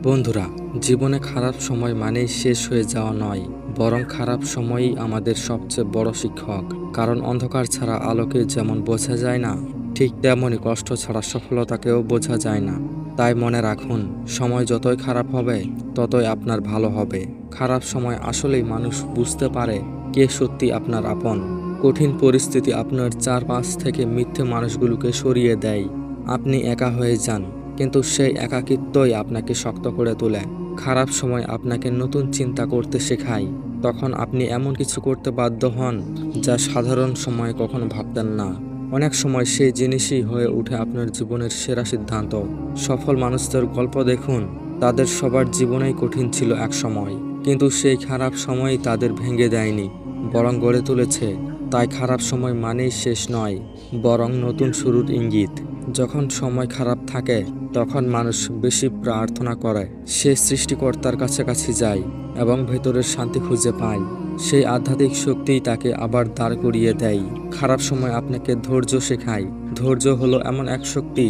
বন্ধুরা, জীবনে খারাপ সময় মানেই শেষ হয়ে যাওয়া নয়, বরং খারাপ সময়ই আমাদের সবচেয়ে বড় শিক্ষক। কারণ অন্ধকার ছাড়া আলোকে যেমন বোঝা যায় না, ঠিক তেমনই কষ্ট ছাড়া সফলতাকেও বোঝা যায় না। তাই মনে রাখুন, সময় যতই খারাপ হবে ততই আপনার ভালো হবে। খারাপ সময় আসলেই মানুষ বুঝতে পারে কে সত্যি আপনার আপন। কঠিন পরিস্থিতি আপনার চারপাশ থেকে মিথ্যে মানুষগুলোকে সরিয়ে দেয়। আপনি একা হয়ে যান, কিন্তু সেই একাকিত্বই আপনাকে শক্ত করে তোলে। খারাপ সময় আপনাকে নতুন চিন্তা করতে শেখায়। তখন আপনি এমন কিছু করতে বাধ্য হন যা সাধারণ সময়ে কখনো ভাবতেন না। অনেক সময় সেই জিনিসই হয়ে ওঠে আপনার জীবনের সেরা সিদ্ধান্ত। সফল মানুষদের গল্প দেখুন, তাদের সবার জীবনেই কঠিন ছিল এক সময়, কিন্তু সেই খারাপ সময়ই তাদের ভেঙে দেয়নি, বরং গড়ে তুলেছে। তাই খারাপ সময় মানেই শেষ নয়, বরং নতুন শুরুর ইঙ্গিত। যখন সময় খারাপ থাকে তখন মানুষ বেশি প্রার্থনা করে, সে সৃষ্টিকর্তার কাছাকাছি যায় এবং ভেতরের শান্তি খুঁজে পায়। সেই আধ্যাত্মিক শক্তিই তাকে আবার দাঁড় করিয়ে দেয়। খারাপ সময় আপনাকে ধৈর্য শেখায়। ধৈর্য হলো এমন এক শক্তি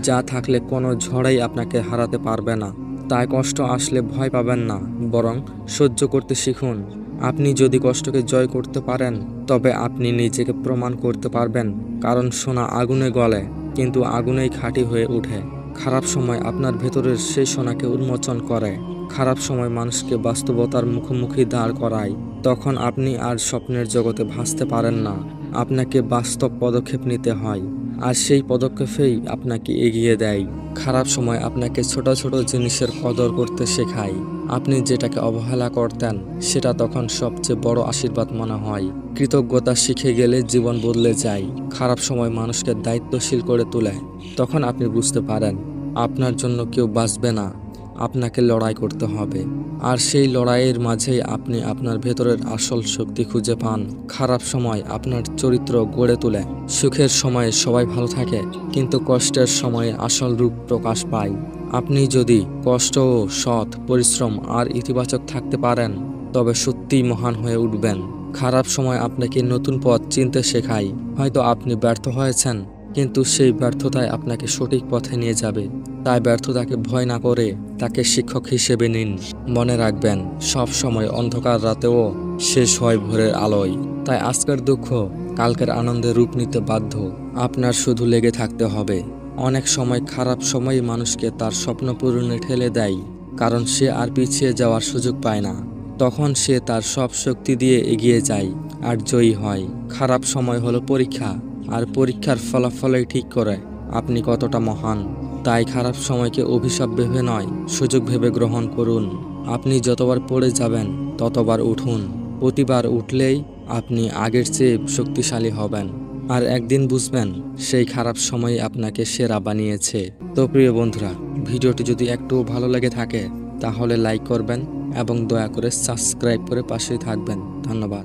যা থাকলে কোনো ঝড়ই আপনাকে হারাতে পারবে না। তাই কষ্ট আসলে ভয় পাবেন না, বরং সহ্য করতে শিখুন। আপনি যদি কষ্টকে জয় করতে পারেন, তবে আপনি নিজেকে প্রমাণ করতে পারবেন। কারণ সোনা আগুনে গলে, কিন্তু আগুনেই খাঁটি হয়ে ওঠে। খারাপ সময় আপনার ভেতরের সেই সোনাকে উন্মোচন করে। খারাপ সময় মানুষকে বাস্তবতার মুখোমুখি দাঁড় করায়। তখন আপনি আর স্বপ্নের জগতে ভাসতে পারেন না, আপনাকে বাস্তব পদক্ষেপ নিতে হয়। আর সেই পদক্ষেপেই আপনাকে এগিয়ে দেয়। খারাপ সময় আপনাকে ছোট ছোট জিনিসের কদর করতে শেখায়। আপনি যেটাকে অবহেলা করতেন, সেটা তখন সবচেয়ে বড় আশীর্বাদ মনে হয়। কৃতজ্ঞতা শিখে গেলে জীবন বদলে যায়। খারাপ সময় মানুষকে দায়িত্বশীল করে তোলে। তখন আপনি বুঝতে পারেন, আপনার জন্য কেউ বাঁচবে না, আপনাকে লড়াই করতে হবে। আর সেই লড়াইয়ের মাঝেই আপনি আপনার ভেতরের আসল শক্তি খুঁজে পান। খারাপ সময় আপনার চরিত্র গড়ে তোলে। সুখের সময়ে সবাই ভালো থাকে, কিন্তু কষ্টের সময়ে আসল রূপ প্রকাশ পায়। আপনি যদি কষ্ট ও সৎ পরিশ্রম আর ইতিবাচক থাকতে পারেন, তবে সত্যিই মহান হয়ে উঠবেন। খারাপ সময় আপনাকে নতুন পথ চিনতে শেখায়। হয়তো আপনি ব্যর্থ হয়েছেন, কিন্তু সেই ব্যর্থতায় আপনাকে সঠিক পথে নিয়ে যাবে। তাই ব্যর্থতাকে ভয় না করে তাকে শিক্ষক হিসেবে নিন। মনে রাখবেন, সব সময় অন্ধকার রাতেও শেষ হয় ভোরের আলোয়। তাই আজকের দুঃখ কালকের আনন্দে রূপ নিতে বাধ্য। আপনার শুধু লেগে থাকতে হবে। অনেক সময় খারাপ সময়ই মানুষকে তার স্বপ্ন পূরণে ঠেলে দেয়, কারণ সে আর পিছিয়ে যাওয়ার সুযোগ পায় না। তখন সে তার সব শক্তি দিয়ে এগিয়ে যায় আর জয়ী হয়। খারাপ সময় হলো পরীক্ষা, আর পরীক্ষার ফলাফলই ঠিক করে আপনি কতটা মহান। তাই খারাপ সময়কে অভিশাপ ভেবে নয়, সুযোগ ভেবে গ্রহণ করুন। আপনি যতবার পড়ে যাবেন ততবার উঠুন। প্রতিবার উঠলেই আপনি আগের চেয়ে শক্তিশালী হবেন। আর একদিন বুঝবেন, সেই খারাপ সময়ই আপনাকে সেরা বানিয়েছে। তো প্রিয় বন্ধুরা, ভিডিওটি যদি একটু ভালো লেগে থাকে তাহলে লাইক করবেন এবং দয়া করে সাবস্ক্রাইব করে পাশেই থাকবেন। ধন্যবাদ।